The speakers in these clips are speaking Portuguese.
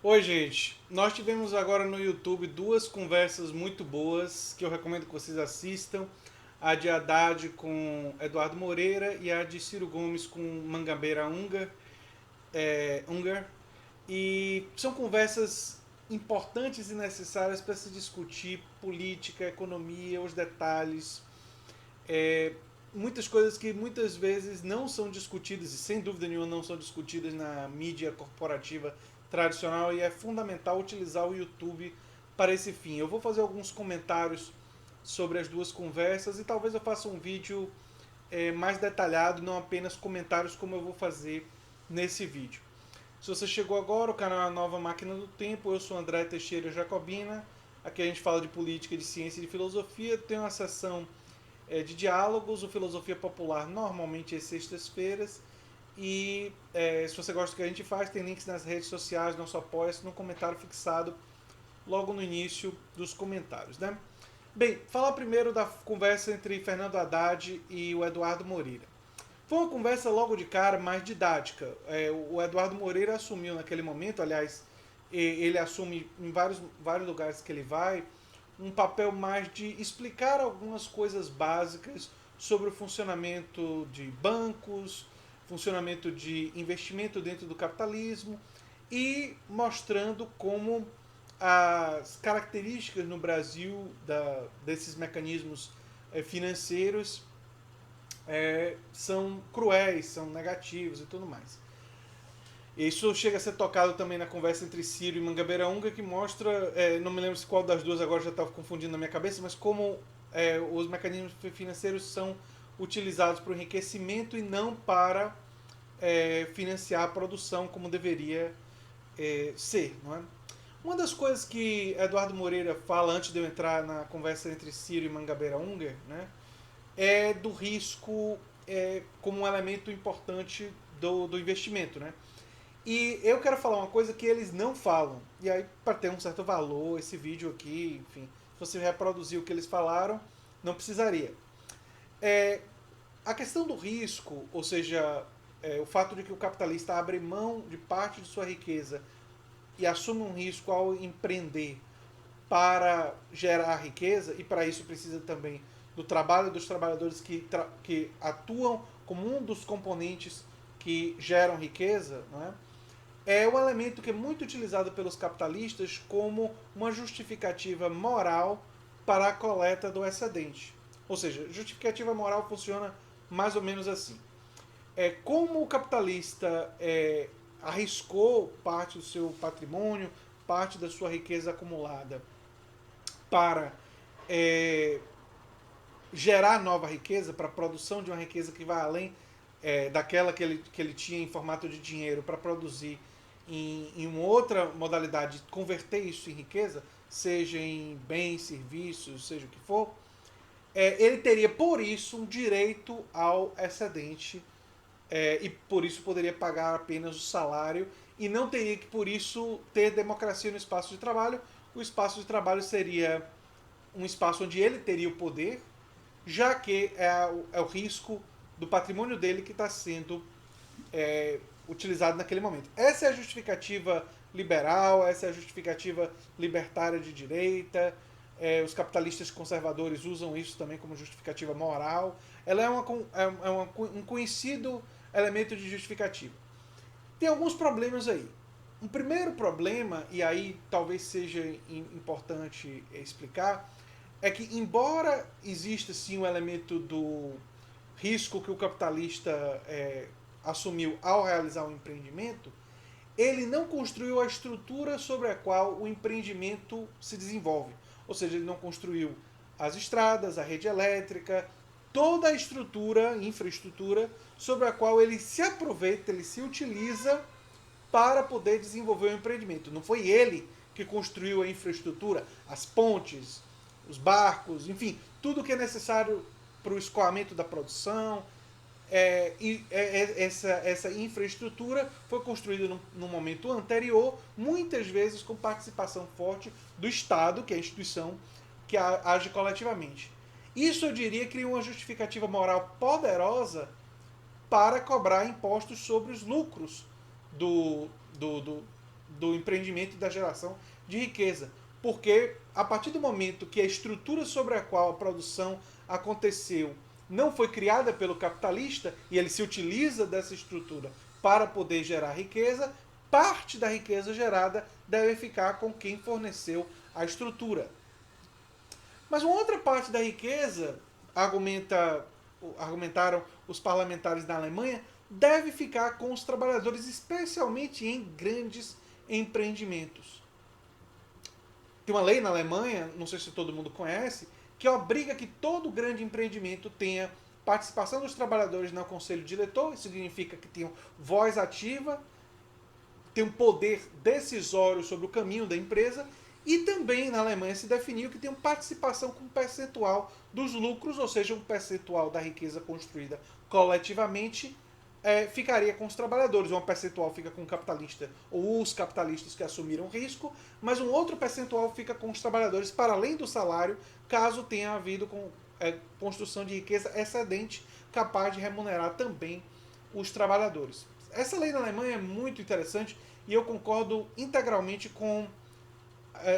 Oi, gente. Nós tivemos agora no YouTube duas conversas muito boas que eu recomendo que vocês assistam. A de Haddad com Eduardo Moreira e a de Ciro Gomes com Mangabeira Unger. E são conversas importantes e necessárias para se discutir política, economia, os detalhes, é, muitas coisas que muitas vezes não são discutidas e sem dúvida nenhuma não são discutidas na mídia corporativa tradicional, e é fundamental utilizar o YouTube para esse fim. Eu vou fazer alguns comentários sobre as duas conversas e talvez eu faça um vídeo mais detalhado, não apenas comentários como eu vou fazer nesse vídeo. Se você chegou agora, o canal é a Nova Máquina do Tempo, eu sou André Teixeira Jacobina, aqui a gente fala de política, de ciência e de filosofia, tem uma sessão de diálogos, o Filosofia Popular normalmente é sextas-feiras. E se você gosta do que a gente faz, tem links nas redes sociais, nosso apoia-se, no comentário fixado logo no início dos comentários, né? Bem, falar primeiro da conversa entre Fernando Haddad e o Eduardo Moreira. Foi uma conversa logo de cara mais didática. O Eduardo Moreira assumiu naquele momento, aliás, ele assume em vários lugares que ele vai, um papel mais de explicar algumas coisas básicas sobre o funcionamento de bancos, funcionamento de investimento dentro do capitalismo e mostrando como as características no Brasil desses mecanismos financeiros são cruéis, são negativos e tudo mais. Isso chega a ser tocado também na conversa entre Ciro e Mangabeira Unger, que mostra, não me lembro qual das duas agora já estava confundindo na minha cabeça, mas como os mecanismos financeiros são utilizados para o enriquecimento e não para financiar a produção como deveria ser. Não é? Uma das coisas que Eduardo Moreira fala antes de eu entrar na conversa entre Ciro e Mangabeira Unger, né, é do risco como um elemento importante do investimento. Né? E eu quero falar uma coisa que eles não falam. E aí, para ter um certo valor, esse vídeo aqui, enfim, se você reproduzir o que eles falaram, não precisaria. É, a questão do risco, ou seja, o fato de que o capitalista abre mão de parte de sua riqueza e assume um risco ao empreender para gerar riqueza, e para isso precisa também do trabalho dos trabalhadores que atuam como um dos componentes que geram riqueza, não é um elemento que é muito utilizado pelos capitalistas como uma justificativa moral para a coleta do excedente. Ou seja, justificativa moral funciona mais ou menos assim. Como o capitalista arriscou parte do seu patrimônio, parte da sua riqueza acumulada para gerar nova riqueza, para a produção de uma riqueza que vai além daquela que ele tinha em formato de dinheiro, para produzir em uma outra modalidade, converter isso em riqueza, seja em bens, serviços, seja o que for, ele teria por isso um direito ao excedente, e por isso poderia pagar apenas o salário e não teria que por isso ter democracia no espaço de trabalho. O espaço de trabalho seria um espaço onde ele teria o poder, já que é o risco do patrimônio dele que está sendo utilizado naquele momento. Essa é a justificativa liberal, essa é a justificativa libertária de direita. Os capitalistas conservadores usam isso também como justificativa moral. Ela um conhecido elemento de justificativa. Tem alguns problemas aí. Um primeiro problema, e aí talvez seja importante explicar, é que embora exista sim o elemento do risco que o capitalista assumiu ao realizar o empreendimento, ele não construiu a estrutura sobre a qual o empreendimento se desenvolve. Ou seja, ele não construiu as estradas, a rede elétrica, toda a estrutura, infraestrutura, sobre a qual ele se aproveita, ele se utiliza para poder desenvolver o empreendimento. Não foi ele que construiu a infraestrutura, as pontes, os barcos, enfim, tudo que é necessário para o escoamento da produção. Essa infraestrutura foi construída num momento anterior, muitas vezes com participação forte do Estado, que é a instituição que age coletivamente. Isso eu diria cria uma justificativa moral poderosa para cobrar impostos sobre os lucros do, do, do, do empreendimento e da geração de riqueza. Porque a partir do momento que a estrutura sobre a qual a produção aconteceu não foi criada pelo capitalista e ele se utiliza dessa estrutura para poder gerar riqueza, parte da riqueza gerada deve ficar com quem forneceu a estrutura. Mas uma outra parte da riqueza, argumentaram os parlamentares da Alemanha, deve ficar com os trabalhadores, especialmente em grandes empreendimentos. Tem uma lei na Alemanha, não sei se todo mundo conhece, que obriga que todo grande empreendimento tenha participação dos trabalhadores no conselho diretor. Isso significa que tenham voz ativa, tem um poder decisório sobre o caminho da empresa. E também na Alemanha se definiu que tem uma participação com um percentual dos lucros, ou seja, um percentual da riqueza construída coletivamente ficaria com os trabalhadores. Um percentual fica com o capitalista ou os capitalistas que assumiram risco, mas um outro percentual fica com os trabalhadores para além do salário, caso tenha havido construção de riqueza excedente capaz de remunerar também os trabalhadores. Essa lei na Alemanha é muito interessante e eu concordo integralmente com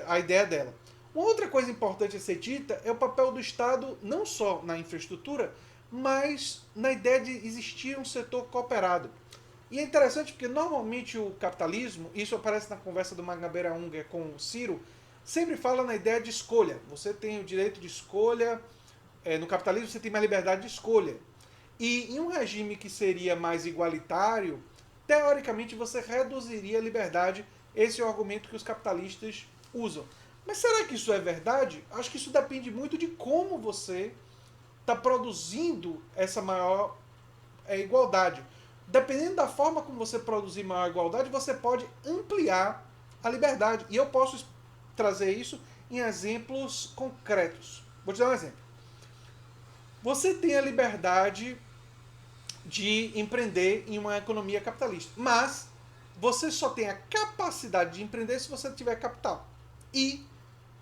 a ideia dela. Uma outra coisa importante a ser dita é o papel do Estado não só na infraestrutura, mas na ideia de existir um setor cooperado. E é interessante porque normalmente o capitalismo, isso aparece na conversa do Magnabeira Unger com o Ciro, sempre fala na ideia de escolha. Você tem o direito de escolha, no capitalismo você tem mais liberdade de escolha. E em um regime que seria mais igualitário, teoricamente você reduziria a liberdade. Esse é o argumento que os capitalistas usam. Mas será que isso é verdade? Acho que isso depende muito de como você está produzindo essa maior igualdade. Dependendo da forma como você produzir maior igualdade, você pode ampliar a liberdade. E eu posso trazer isso em exemplos concretos. Vou te dar um exemplo. Você tem a liberdade de empreender em uma economia capitalista, mas você só tem a capacidade de empreender se você tiver capital. E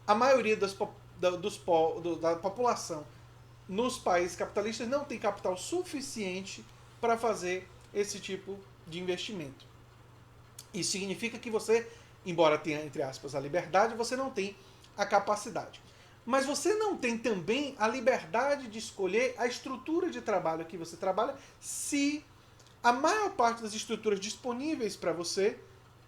a maioria da população nos países capitalistas não tem capital suficiente para fazer esse tipo de investimento. Isso significa que você, embora tenha, entre aspas, a liberdade, você não tem a capacidade. Mas você não tem também a liberdade de escolher a estrutura de trabalho que você trabalha, se a maior parte das estruturas disponíveis para você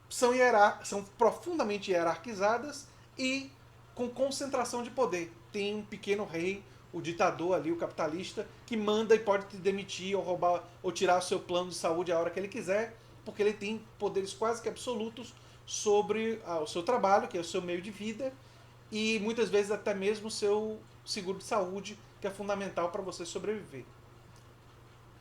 são profundamente hierarquizadas e com concentração de poder. Tem um pequeno rei, o ditador ali, o capitalista, que manda e pode te demitir ou roubar ou tirar o seu plano de saúde a hora que ele quiser, porque ele tem poderes quase que absolutos sobre o seu trabalho, que é o seu meio de vida, e muitas vezes até mesmo o seu seguro de saúde, que é fundamental para você sobreviver.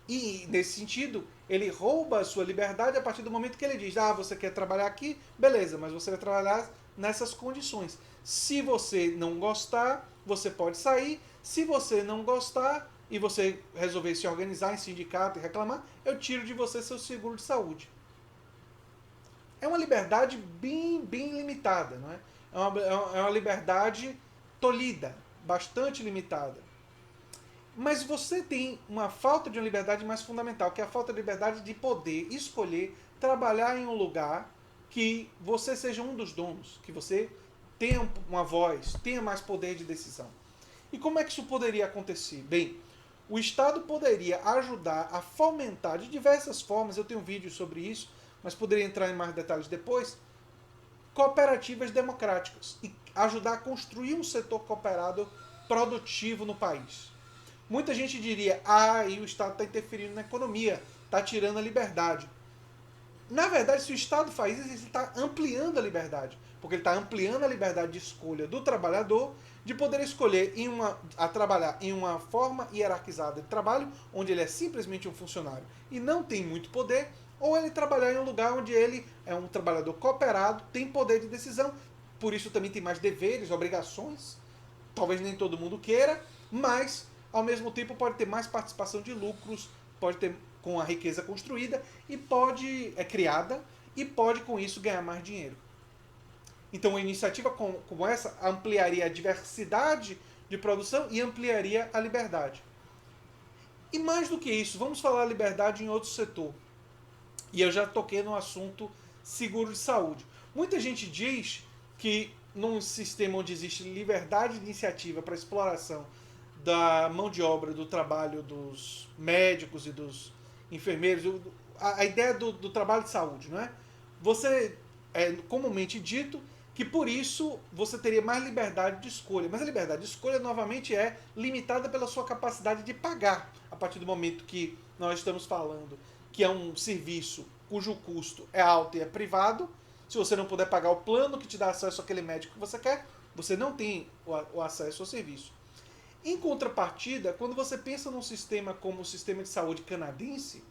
E, nesse sentido, ele rouba a sua liberdade a partir do momento que ele diz: você quer trabalhar aqui? Beleza, mas você vai trabalhar nessas condições. Se você não gostar, você pode sair. Se você não gostar e você resolver se organizar em sindicato e reclamar, eu tiro de você seu seguro de saúde. É uma liberdade bem limitada, não é? É uma liberdade tolhida, bastante limitada. Mas você tem uma falta de uma liberdade mais fundamental, que é a falta de liberdade de poder escolher trabalhar em um lugar que você seja um dos donos, que você tenha uma voz, tenha mais poder de decisão. E como é que isso poderia acontecer? Bem, o Estado poderia ajudar a fomentar de diversas formas, eu tenho um vídeo sobre isso, mas poderia entrar em mais detalhes depois, cooperativas democráticas e ajudar a construir um setor cooperado produtivo no país. Muita gente diria: e o Estado está interferindo na economia, está tirando a liberdade. Na verdade, se o Estado faz isso, ele está ampliando a liberdade, porque ele está ampliando a liberdade de escolha do trabalhador, de poder escolher a trabalhar em uma forma hierarquizada de trabalho, onde ele é simplesmente um funcionário e não tem muito poder, ou ele trabalhar em um lugar onde ele é um trabalhador cooperado, tem poder de decisão, por isso também tem mais deveres, obrigações, talvez nem todo mundo queira, mas ao mesmo tempo pode ter mais participação de lucros, pode ter com a riqueza construída e criada e pode com isso ganhar mais dinheiro. Então uma iniciativa como essa ampliaria a diversidade de produção e ampliaria a liberdade. E mais do que isso, vamos falar liberdade em outro setor. E eu já toquei no assunto seguro de saúde. Muita gente diz que num sistema onde existe liberdade de iniciativa para exploração da mão de obra, do trabalho dos médicos e dos enfermeiros, a ideia do trabalho de saúde, não é? Você é comumente dito que por isso você teria mais liberdade de escolha. Mas a liberdade de escolha, novamente, é limitada pela sua capacidade de pagar. A partir do momento que nós estamos falando que é um serviço cujo custo é alto e é privado, se você não puder pagar o plano que te dá acesso àquele médico que você quer, você não tem o acesso ao serviço. Em contrapartida, quando você pensa num sistema como o sistema de saúde canadense,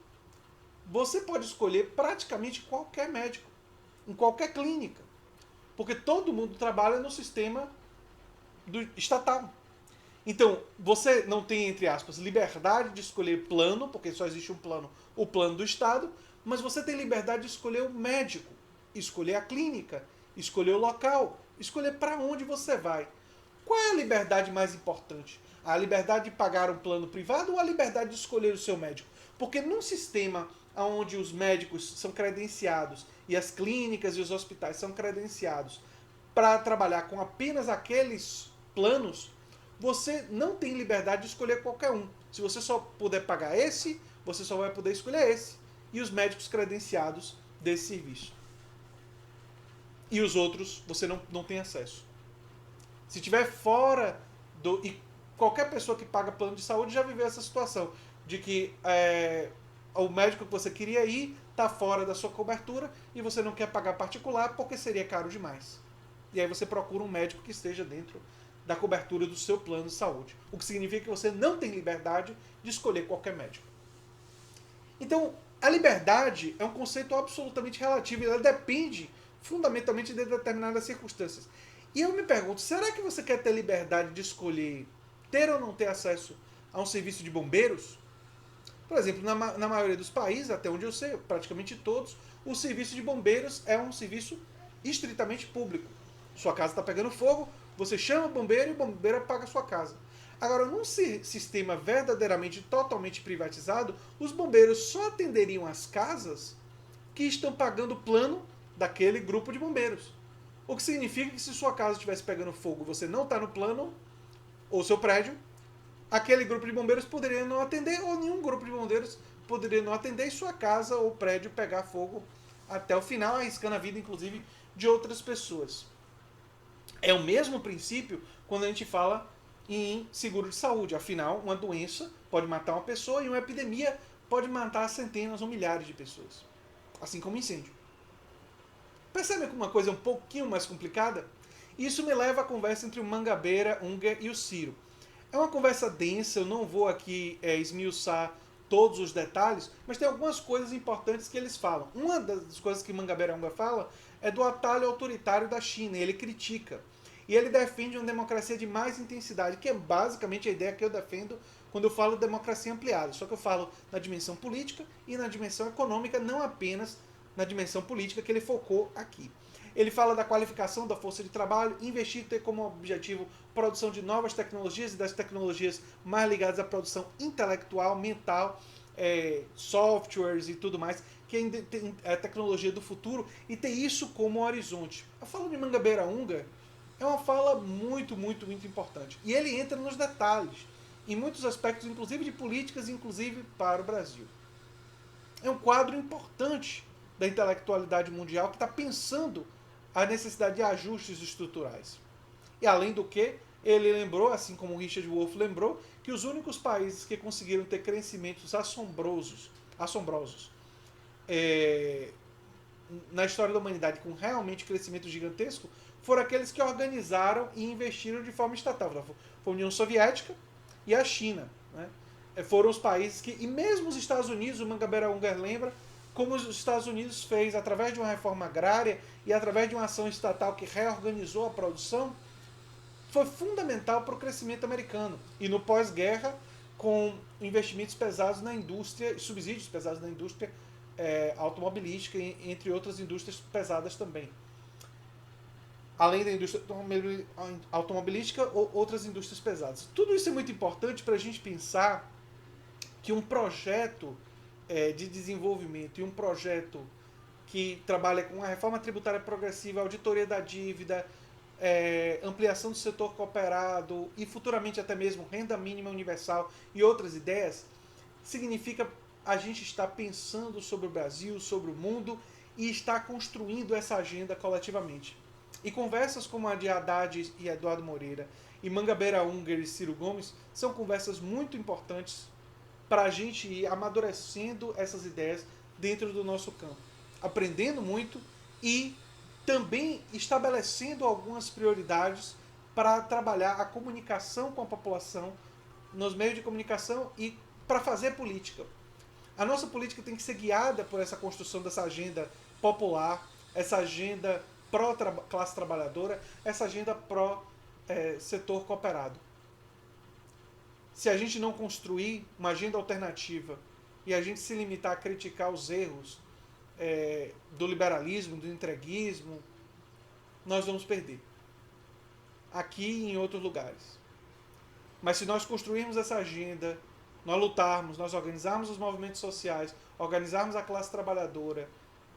você pode escolher praticamente qualquer médico, em qualquer clínica. Porque todo mundo trabalha no sistema estatal. Então, você não tem, entre aspas, liberdade de escolher plano, porque só existe um plano, o plano do Estado, mas você tem liberdade de escolher o médico, escolher a clínica, escolher o local, escolher para onde você vai. Qual é a liberdade mais importante? A liberdade de pagar um plano privado ou a liberdade de escolher o seu médico? Porque num sistema onde os médicos são credenciados e as clínicas e os hospitais são credenciados para trabalhar com apenas aqueles planos, você não tem liberdade de escolher qualquer um. Se você só puder pagar esse, você só vai poder escolher esse. E os médicos credenciados desse serviço. E os outros você não tem acesso. Se tiver fora do... E qualquer pessoa que paga plano de saúde já viveu essa situação de que o médico que você queria ir está fora da sua cobertura e você não quer pagar particular porque seria caro demais. E aí você procura um médico que esteja dentro da cobertura do seu plano de saúde. O que significa que você não tem liberdade de escolher qualquer médico. Então, a liberdade é um conceito absolutamente relativo. Ela depende fundamentalmente de determinadas circunstâncias. E eu me pergunto, será que você quer ter liberdade de escolher ter ou não ter acesso a um serviço de bombeiros? Por exemplo, na maioria dos países, até onde eu sei, praticamente todos, o serviço de bombeiros é um serviço estritamente público. Sua casa está pegando fogo, você chama o bombeiro e o bombeiro apaga a sua casa. Agora, num sistema verdadeiramente totalmente privatizado, os bombeiros só atenderiam as casas que estão pagando o plano daquele grupo de bombeiros. O que significa que se sua casa estivesse pegando fogo, você não está no plano, ou seu prédio, aquele grupo de bombeiros poderia não atender, ou nenhum grupo de bombeiros poderia não atender, e sua casa ou prédio pegar fogo até o final, arriscando a vida, inclusive, de outras pessoas. É o mesmo princípio quando a gente fala em seguro de saúde. Afinal, uma doença pode matar uma pessoa e uma epidemia pode matar centenas ou milhares de pessoas. Assim como incêndio. Percebe que uma coisa é um pouquinho mais complicada? Isso me leva à conversa entre o Mangabeira, Unger e o Ciro. É uma conversa densa, eu não vou aqui esmiuçar todos os detalhes, mas tem algumas coisas importantes que eles falam. Uma das coisas que Mangabeira Unger fala é do atalho autoritário da China, ele critica. E ele defende uma democracia de mais intensidade, que é basicamente a ideia que eu defendo quando eu falo democracia ampliada. Só que eu falo na dimensão política e na dimensão econômica, não apenas na dimensão política que ele focou aqui. Ele fala da qualificação da força de trabalho, investir ter como objetivo produção de novas tecnologias e das tecnologias mais ligadas à produção intelectual, mental, softwares e tudo mais, que é a tecnologia do futuro, e ter isso como horizonte. A fala de Mangabeira Unger é uma fala muito, muito, muito importante. E ele entra nos detalhes, em muitos aspectos, inclusive de políticas, inclusive para o Brasil. É um quadro importante da intelectualidade mundial que está pensando a necessidade de ajustes estruturais. E além do que, ele lembrou, assim como Richard Wolff lembrou, que os únicos países que conseguiram ter crescimentos assombrosos na história da humanidade com realmente crescimento gigantesco foram aqueles que organizaram e investiram de forma estatal. Foi a União Soviética e a China. Né? Foram os países que, e mesmo os Estados Unidos, o Mangabeira Unger lembra, como os Estados Unidos fez através de uma reforma agrária e através de uma ação estatal que reorganizou a produção, foi fundamental para o crescimento americano. E no pós-guerra, com investimentos pesados na indústria, subsídios pesados na indústria automobilística, entre outras indústrias pesadas também. Além da indústria automobilística, outras indústrias pesadas. Tudo isso é muito importante para a gente pensar que um projeto de desenvolvimento e um projeto que trabalha com a reforma tributária progressiva, auditoria da dívida, ampliação do setor cooperado e futuramente até mesmo renda mínima universal e outras ideias, significa a gente estar pensando sobre o Brasil, sobre o mundo e estar construindo essa agenda coletivamente. E conversas como a de Haddad e Eduardo Moreira, e Mangabeira Unger e Ciro Gomes, são conversas muito importantes para a gente ir amadurecendo essas ideias dentro do nosso campo, aprendendo muito e também estabelecendo algumas prioridades para trabalhar a comunicação com a população nos meios de comunicação e para fazer política. A nossa política tem que ser guiada por essa construção dessa agenda popular, essa agenda pró-classe trabalhadora, essa agenda pró-setor cooperado. Se a gente não construir uma agenda alternativa e a gente se limitar a criticar os erros do liberalismo, do entreguismo, nós vamos perder. Aqui e em outros lugares. Mas se nós construirmos essa agenda, nós lutarmos, nós organizarmos os movimentos sociais, organizarmos a classe trabalhadora,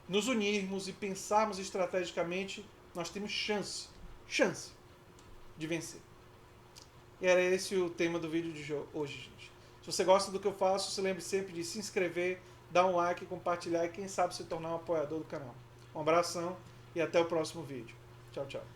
nos unirmos e pensarmos estrategicamente, nós temos chance de vencer. E era esse o tema do vídeo de hoje, gente. Se você gosta do que eu faço, se lembre sempre de se inscrever, dar um like, compartilhar e quem sabe se tornar um apoiador do canal. Um abração e até o próximo vídeo. Tchau, tchau.